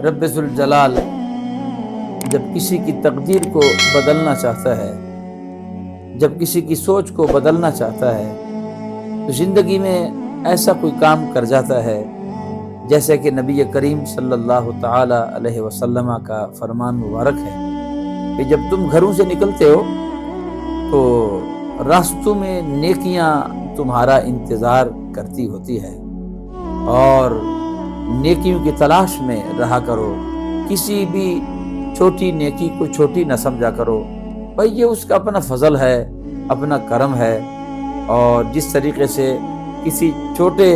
رب ذوالجلال جب کسی کی تقدیر کو بدلنا چاہتا ہے، جب کسی کی سوچ کو بدلنا چاہتا ہے تو زندگی میں ایسا کوئی کام کر جاتا ہے جیسے کہ نبی کریم صلی اللہ تعالی علیہ وسلم کا فرمان مبارک ہے کہ جب تم گھروں سے نکلتے ہو تو راستوں میں نیکیاں تمہارا انتظار کرتی ہوتی ہے اور نیکیوں کی تلاش میں رہا کرو۔ کسی بھی چھوٹی نیکی کو چھوٹی نہ سمجھا کرو، بھائی یہ اس کا اپنا فضل ہے، اپنا کرم ہے، اور جس طریقے سے کسی چھوٹے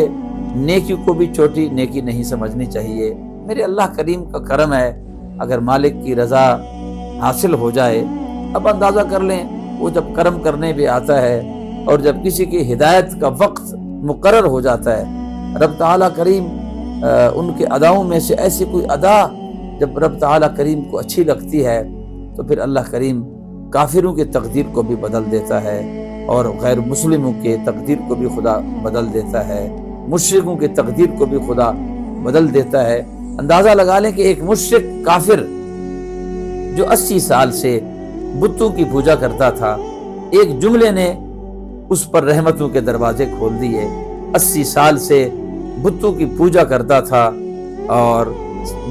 نیکی کو بھی چھوٹی نیکی نہیں سمجھنی چاہیے۔ میرے اللہ کریم کا کرم ہے، اگر مالک کی رضا حاصل ہو جائے، اب اندازہ کر لیں وہ جب کرم کرنے بھی آتا ہے اور جب کسی کی ہدایت کا وقت مقرر ہو جاتا ہے، رب تعالیٰ کریم ان کے اداؤں میں سے ایسی کوئی ادا جب رب تعالیٰ کریم کو اچھی لگتی ہے تو پھر اللہ کریم کافروں کی تقدیر کو بھی بدل دیتا ہے اور غیر مسلموں کے تقدیر کو بھی خدا بدل دیتا ہے، مشرکوں کی تقدیر کو بھی خدا بدل دیتا ہے۔ اندازہ لگا لیں کہ ایک مشرک کافر جو 80 سال سے بتوں کی پوجا کرتا تھا، ایک جملے نے اس پر رحمتوں کے دروازے کھول دیے۔ 80 سال سے بتوں کی پوجا کرتا تھا اور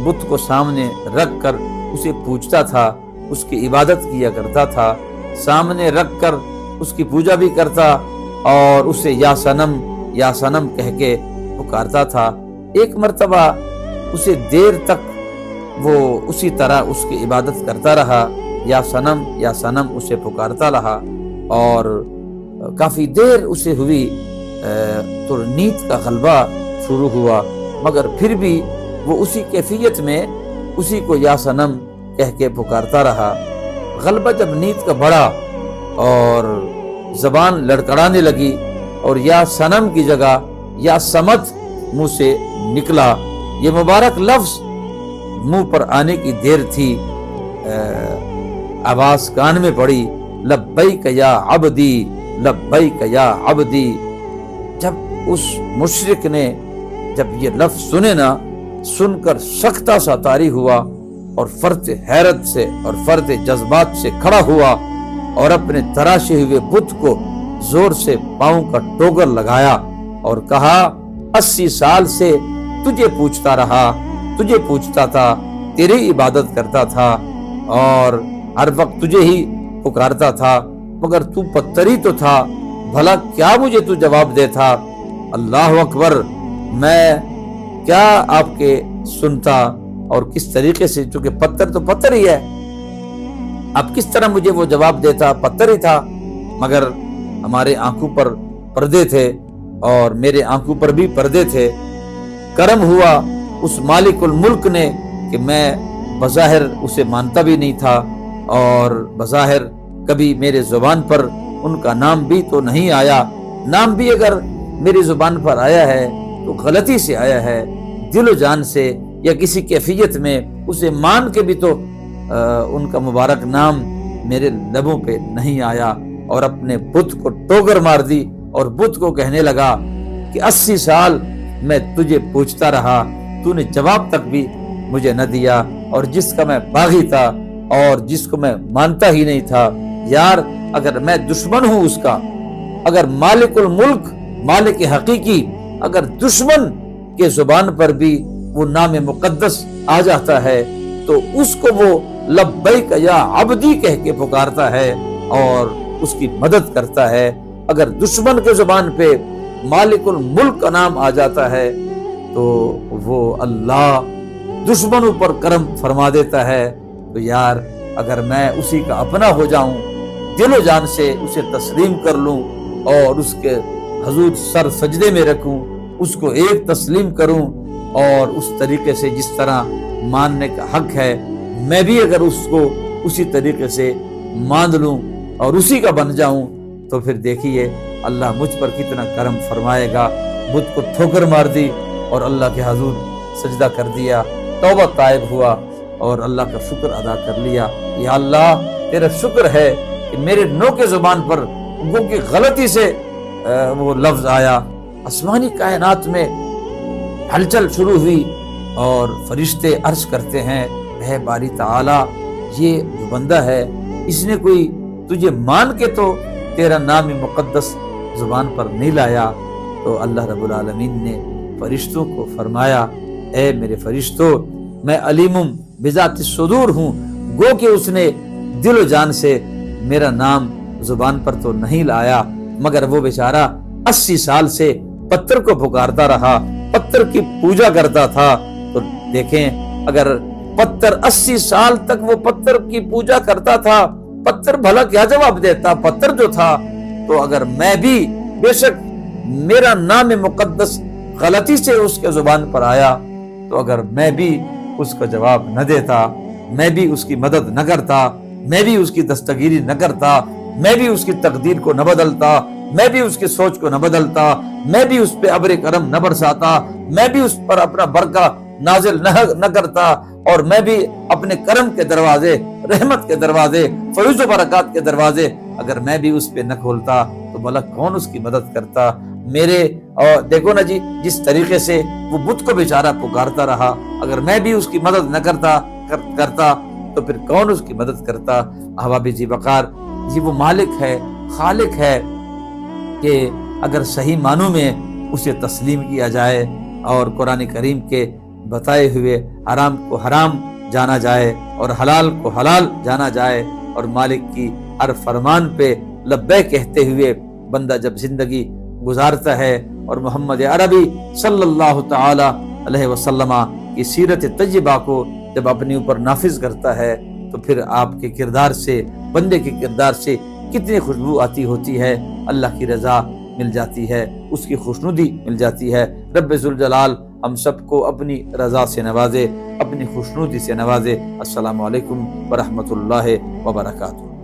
بت کو سامنے رکھ کر اسے پوجتا تھا، اس کی عبادت کیا کرتا تھا، سامنے رکھ کر اس کی پوجا بھی کرتا اور اسے یا صنم کہہ کے پکارتا تھا۔ ایک مرتبہ اسے دیر تک وہ اسی طرح اس کی عبادت کرتا رہا، یا صنم اسے پکارتا رہا، اور کافی دیر اسے ہوئی تو نیند کا غلبہ شروع ہوا، مگر پھر بھی وہ اسی کیفیت میں اسی کو یا صنم کہہ کے پکارتا رہا۔ غلبہ جب نیند کا بڑھا اور زبان لڑکڑانے لگی اور یا صنم کی جگہ یا صمد منہ سے نکلا، یہ مبارک لفظ منہ پر آنے کی دیر تھی، آواز کان میں پڑی، لبیک یا عبدی، لبیک یا عبدی۔ جب اس مشرک نے جب یہ لفظ سنے نا، سن کر سختہ سا طاری ہوا اور فرط حیرت سے اور فرط جذبات سے کھڑا ہوا اور اپنے تراشے ہوئے بت کو زور سے پاؤں کا ٹوگر لگایا اور کہا، 80 سال سے تجھے پوچھتا رہا، تجھے پوچھتا تھا، تیری عبادت کرتا تھا اور ہر وقت تجھے ہی پکارتا تھا، مگر تو پتھر ہی تو تھا، بھلا کیا مجھے تو جواب دیتا؟ اللہ اکبر، میں کیا آپ کے سنتا اور کس طریقے سے، چونکہ پتھر تو پتھر ہی ہے، اب کس طرح مجھے وہ جواب دیتا؟ پتھر ہی تھا، مگر ہمارے آنکھوں پر پردے تھے اور میرے آنکھوں پر بھی پردے تھے۔ کرم ہوا اس مالک الملک نے کہ میں بظاہر اسے مانتا بھی نہیں تھا اور بظاہر کبھی میرے زبان پر ان کا نام بھی تو نہیں آیا، نام بھی اگر میری زبان پر آیا ہے تو غلطی سے آیا ہے، دل و جان سے یا کسی کیفیت میں اسے مان کے بھی تو ان کا مبارک نام میرے لبوں پہ نہیں آیا، اور اپنے بت کو ٹوگر مار دی اور بت کو کہنے لگا کہ 80 سال میں تجھے پوچھتا رہا، تو نے جواب تک بھی مجھے نہ دیا، اور جس کا میں باغی تھا اور جس کو میں مانتا ہی نہیں تھا، یار اگر میں دشمن ہوں اس کا، اگر مالک الملک، مالک حقیقی اگر دشمن کے زبان پر بھی وہ نام مقدس آ جاتا ہے تو اس کو وہ لبیک یا عبدی کہہ کے پکارتا ہے اور اس کی مدد کرتا ہے۔ اگر دشمن کے زبان پہ مالک الملک کا نام آ جاتا ہے تو وہ اللہ دشمنوں پر کرم فرما دیتا ہے۔ تو یار اگر میں اسی کا اپنا ہو جاؤں، دل و جان سے اسے تسلیم کر لوں اور اس کے حضور سر سجدے میں رکھوں، اس کو ایک تسلیم کروں اور اس طریقے سے جس طرح ماننے کا حق ہے میں بھی اگر اس کو اسی طریقے سے مان لوں اور اسی کا بن جاؤں، تو پھر دیکھیے اللہ مجھ پر کتنا کرم فرمائے گا۔ بت کو ٹھوکر مار دی اور اللہ کے حضور سجدہ کر دیا، توبہ طائب ہوا اور اللہ کا شکر ادا کر لیا۔ یا اللہ تیرا شکر ہے کہ میرے نو کے زبان پر وہ کی غلطی سے وہ لفظ آیا، آسمانی کائنات میں ہلچل شروع ہوئی، اور فرشتے عرض کرتے ہیں اے باری تعالی یہ جو بندہ ہے اس نے کوئی تجھے مان کے تو تیرا نام مقدس زبان پر نہیں لایا. تو اللہ رب العالمین نے فرشتوں کو فرمایا اے میرے فرشتوں میں علیم بذات الصدور ہوں. گو کہ اس نے دل و جان سے میرا نام زبان پر تو نہیں لایا مگر وہ بیچارہ 80 سال سے پتھر کو پکارتا رہا, پتھر کی پوجا کرتا تھا. تو دیکھیں اگر پتھر 80 سال تک وہ پتھر کی پوجا کرتا تھا, پتھر بھلا کیا جواب دیتا, پتھر جو تھا. تو اگر میں بھی بے شک میرا نام مقدس غلطی سے اس کے زبان پر آیا تو اگر میں بھی اس کا جواب نہ دیتا, میں بھی اس کی مدد نہ کرتا, میں بھی اس کی دستگیری نہ کرتا, میں بھی اس کی تقدیر کو نہ بدلتا, میں بھی اس کی سوچ کو نہ بدلتا, میں بھی اس پہ ابر کرم نہ برساتا, میں بھی اس پر اپنا برکہ نازل نہ کرتا, اور میں بھی اپنے کرم کے دروازے, رحمت کے دروازے, فیض و برکات کے دروازے اگر میں بھی اس پہ نہ کھولتا تو بھلا کون اس کی مدد کرتا. میرے اور دیکھو نا جی جس طریقے سے وہ بت کو بیچارہ پکارتا رہا, اگر میں بھی اس کی مدد نہ کرتا تو پھر کون اس کی مدد کرتا. احباب جی وقار, یہ وہ مالک ہے, خالق ہے کہ اگر صحیح معنوں میں اسے تسلیم کیا جائے اور قرآن کریم کے بتائے ہوئے حرام کو حرام جانا جائے اور حلال کو حلال جانا جائے اور مالک کی ہر فرمان پہ لبیک کہتے ہوئے بندہ جب زندگی گزارتا ہے اور محمد عربی صلی اللہ تعالی علیہ وسلم کی سیرت طیبہ کو جب اپنے اوپر نافذ کرتا ہے تو پھر آپ کے کردار سے, بندے کے کردار سے کتنی خوشبو آتی ہوتی ہے, اللہ کی رضا مل جاتی ہے, اس کی خوشنودی مل جاتی ہے. رب ذوالجلال ہم سب کو اپنی رضا سے نوازے, اپنی خوشنودی سے نوازے. السلام علیکم ورحمۃ اللہ وبرکاتہ.